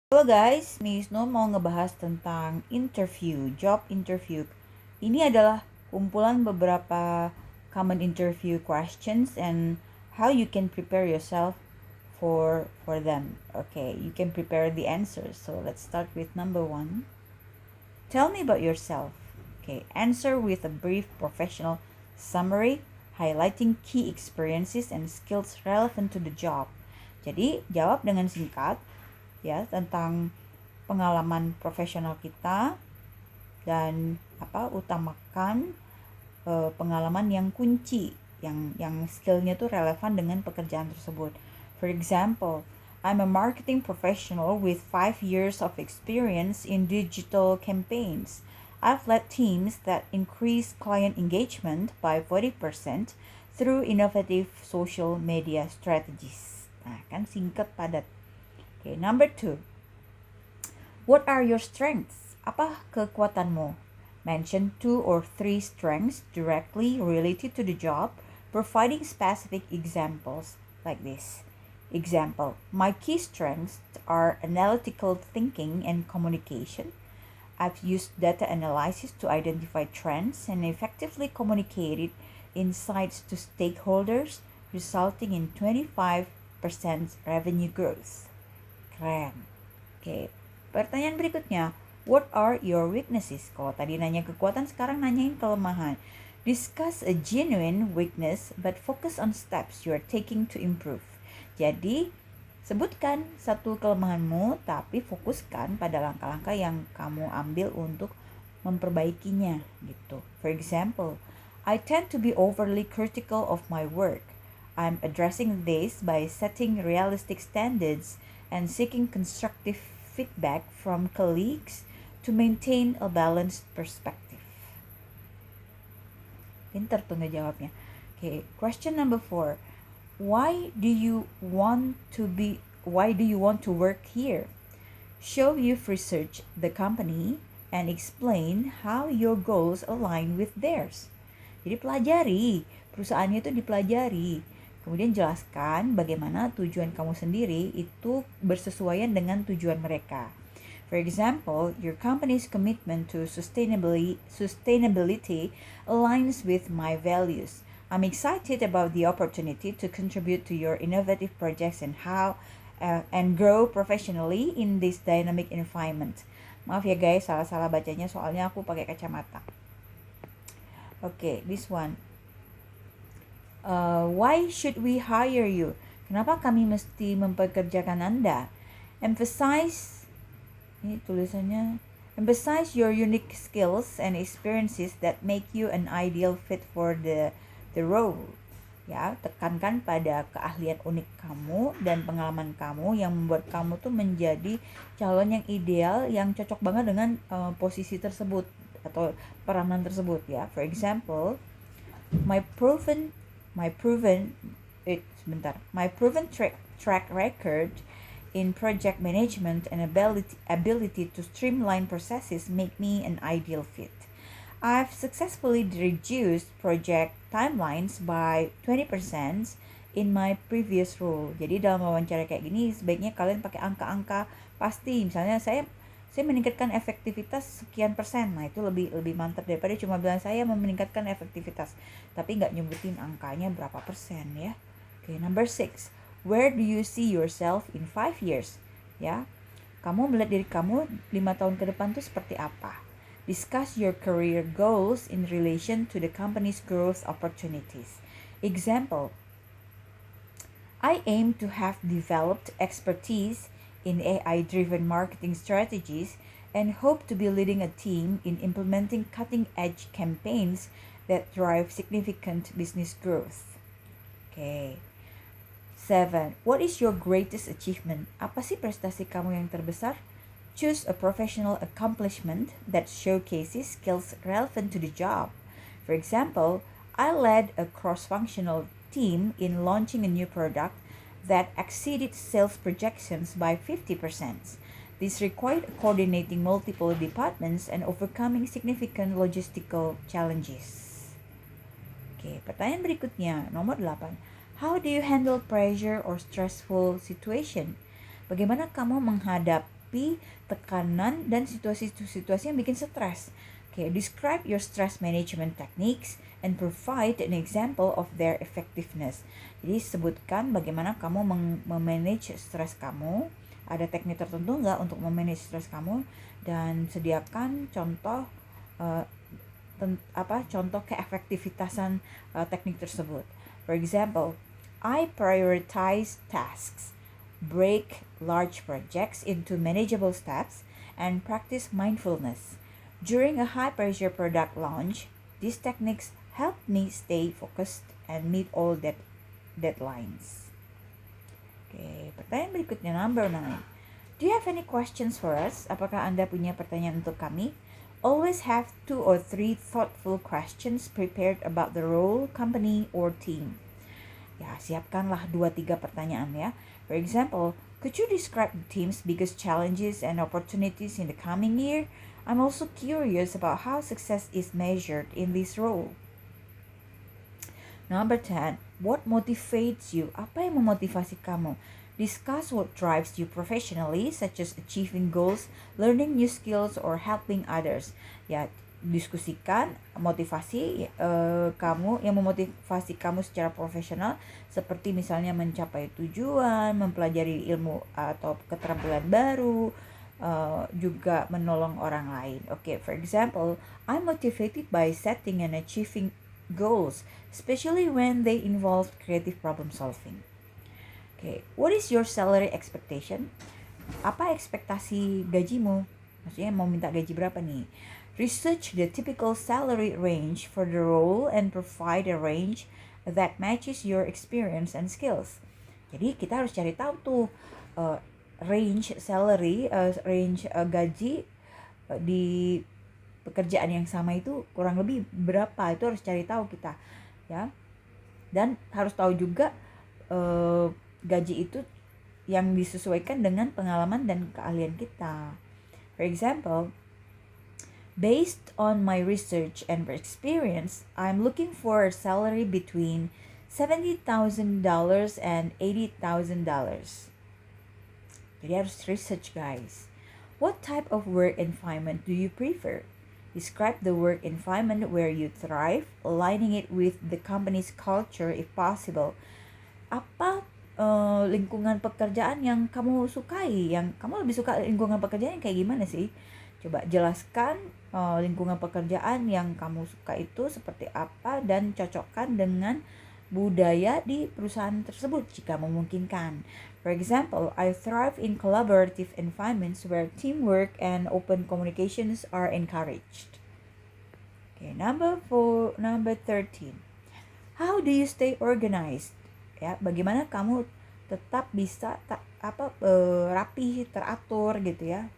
Halo guys, Misno mau ngebahas tentang job interview. Ini adalah kumpulan beberapa common interview questions and how you can prepare yourself for them. Okay, you can prepare the answers. So let's start with number 1. Tell me about yourself. Okay, answer with a brief professional summary highlighting key experiences and skills relevant to the job. Jadi, jawab dengan singkat ya tentang pengalaman profesional kita dan utamakan pengalaman yang kunci yang skillnya tuh relevan dengan pekerjaan tersebut. For example, I'm a marketing professional with 5 years of experience in digital campaigns. I've led teams that increase client engagement by 40% through innovative social media strategies. Nah, kan singkat padat. Okay, number 2. What are your strengths? Apa kekuatanmu? Mention 2 or 3 strengths directly related to the job, providing specific examples like this. Example, my key strengths are analytical thinking and communication. I've used data analysis to identify trends and effectively communicated insights to stakeholders, resulting in 25% revenue growth. Keren. Oke, pertanyaan berikutnya. What are your weaknesses? Kalau tadi nanya kekuatan, sekarang nanyain kelemahan. Discuss a genuine weakness but focus on steps you are taking to improve. Jadi, sebutkan satu kelemahanmu tapi fokuskan pada langkah-langkah yang kamu ambil untuk memperbaikinya gitu. For example, I tend to be overly critical of my work. I'm addressing this by setting realistic standards and seeking constructive feedback from colleagues to maintain a balanced perspective. Pinter tuh ngejawabnya. Okay, question number 4. Why do you want to work here? Show you've researched the company and explain how your goals align with theirs. Jadi pelajari, perusahaannya itu dipelajari. Kemudian jelaskan bagaimana tujuan kamu sendiri itu bersesuaian dengan tujuan mereka. For example, your company's commitment to sustainability aligns with my values. I'm excited about the opportunity to contribute to your innovative projects and grow professionally in this dynamic environment. Maaf ya guys, salah-salah bacanya soalnya aku pakai kacamata. Okay, this one. Why should we hire you? Kenapa kami mesti mempekerjakan Anda? Emphasize your unique skills and experiences that make you an ideal fit for the role. Ya, tekankan pada keahlian unik kamu dan pengalaman kamu yang membuat kamu tuh menjadi calon yang ideal, yang cocok banget dengan posisi tersebut atau peranan tersebut ya. For example, my proven track record in project management and ability to streamline processes make me an ideal fit. I've successfully reduced project timelines by 20% in my previous role. Jadi dalam wawancara kayak gini sebaiknya kalian pakai angka-angka pasti. Misalnya saya meningkatkan efektivitas sekian persen. Nah, itu lebih mantap daripada cuma bilang saya meningkatkan efektivitas tapi nggak nyebutin angkanya berapa persen ya. Okay, number 6. Where do you see yourself in 5 years? Ya. Kamu melihat diri kamu 5 tahun ke depan tuh seperti apa? Discuss your career goals in relation to the company's growth opportunities. Example, I aim to have developed expertise in AI-driven marketing strategies and hope to be leading a team in implementing cutting-edge campaigns that drive significant business growth. Okay. 7. What is your greatest achievement? Apa sih prestasi kamu yang terbesar? Choose a professional accomplishment that showcases skills relevant to the job. For example, I led a cross-functional team in launching a new product that exceeded sales projections by 50%. This required coordinating multiple departments and overcoming significant logistical challenges. Oke, pertanyaan berikutnya, nomor 8. How do you handle pressure or stressful situation? Bagaimana kamu menghadapi menghadapi tekanan dan situasi-situasi yang bikin stres. Okay, describe your stress management techniques and provide an example of their effectiveness. Jadi sebutkan bagaimana kamu memanage stres kamu. Ada teknik tertentu nggak untuk memanage stres kamu, dan sediakan contoh contoh keefektivitasan teknik tersebut. For example, I prioritize tasks, break large projects into manageable steps, and practice mindfulness. During a high-pressure product launch, these techniques help me stay focused and meet all deadlines. Oke, pertanyaan berikutnya, number 9. Do you have any questions for us? Apakah Anda punya pertanyaan untuk kami? Always have 2 or 3 thoughtful questions prepared about the role, company, or team. Ya, siapkanlah 2-3 pertanyaan ya. For example, could you describe the team's biggest challenges and opportunities in the coming year? I'm also curious about how success is measured in this role. Number 10, what motivates you? Apa yang memotivasi kamu? Discuss what drives you professionally, such as achieving goals, learning new skills, or helping others. Ya, diskusikan motivasi kamu, yang memotivasi kamu secara profesional, seperti misalnya mencapai tujuan, mempelajari ilmu atau keterampilan baru, juga menolong orang lain. Okay, for example, I'm motivated by setting and achieving goals, especially when they involve creative problem solving. Okay, what is your salary expectation? Apa ekspektasi gajimu? Maksudnya mau minta gaji berapa nih? Research the typical salary range for the role and provide a range that matches your experience and skills. Jadi kita harus cari tahu tuh range salary, gaji di pekerjaan yang sama itu kurang lebih berapa, itu harus cari tahu kita ya. Dan harus tahu juga gaji itu yang disesuaikan dengan pengalaman dan keahlian kita. For example, based on my research and experience, I'm looking for a salary between $70,000 and $80,000. Jadi harus research, guys. What type of work environment do you prefer? Describe the work environment where you thrive, aligning it with the company's culture if possible. Apa lingkungan pekerjaan yang kamu sukai? Yang kamu lebih suka lingkungan pekerjaan yang kayak gimana sih? Coba jelaskan lingkungan pekerjaan yang kamu suka itu seperti apa dan cocokkan dengan budaya di perusahaan tersebut jika memungkinkan. For example, I thrive in collaborative environments where teamwork and open communications are encouraged. Okay, number 13. How do you stay organized? Ya, bagaimana kamu tetap bisa rapi, teratur gitu ya.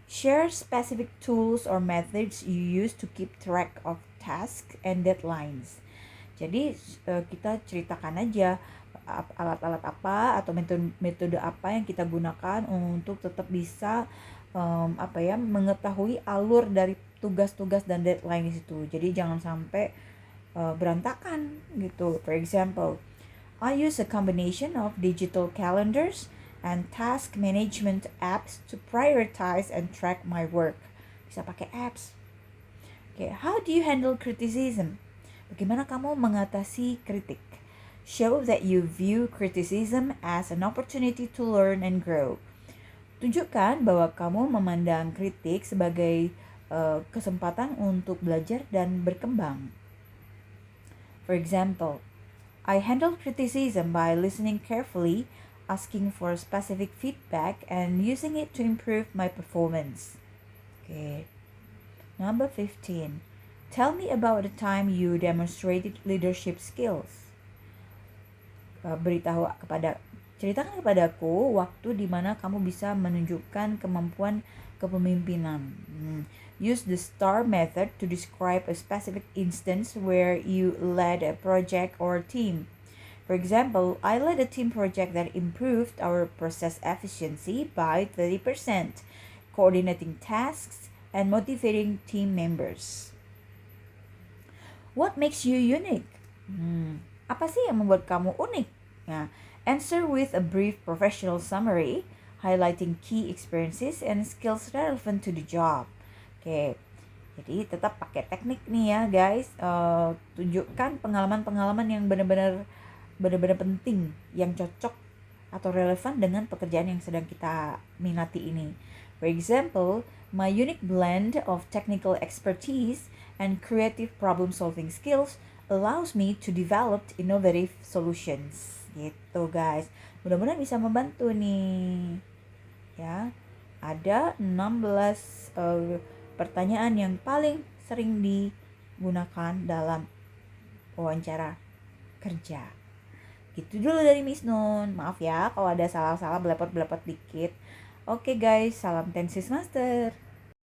Share specific tools or methods you use to keep track of tasks and deadlines. Jadi kita ceritakan aja alat-alat apa atau metode apa yang kita gunakan untuk tetap bisa mengetahui alur dari tugas-tugas dan deadline di situ. Jadi jangan sampai berantakan gitu. For example, I use a combination of digital calendars and task management apps to prioritize and track my work. Bisa pakai apps. Okay, how do you handle criticism? Bagaimana kamu mengatasi kritik? Show that you view criticism as an opportunity to learn and grow. Tunjukkan bahwa kamu memandang kritik sebagai kesempatan untuk belajar dan berkembang. For example, I handle criticism by listening carefully, asking for specific feedback, and using it to improve my performance. Okay. Number 15. Tell me about the time you demonstrated leadership skills. Ceritakan kepadaku waktu di mana kamu bisa menunjukkan kemampuan kepemimpinan. Use the STAR method to describe a specific instance where you led a project or team. For example, I led a team project that improved our process efficiency by 30%, coordinating tasks and motivating team members. What makes you unique? Apa sih yang membuat kamu unik? Nah, answer with a brief professional summary, highlighting key experiences and skills relevant to the job. Oke, jadi tetap pakai teknik nih ya guys. Tunjukkan pengalaman-pengalaman yang benar-benar penting, yang cocok atau relevan dengan pekerjaan yang sedang kita minati ini. For example, my unique blend of technical expertise and creative problem-solving skills allows me to develop innovative solutions. Gitu guys. Mudah-mudahan bisa membantu nih. Ya. Ada 16 pertanyaan yang paling sering digunakan dalam wawancara kerja. Gitu dulu dari Miss Nun. Maaf ya kalau ada salah-salah belepot-belepot dikit. Oke guys, salam Tensis Master.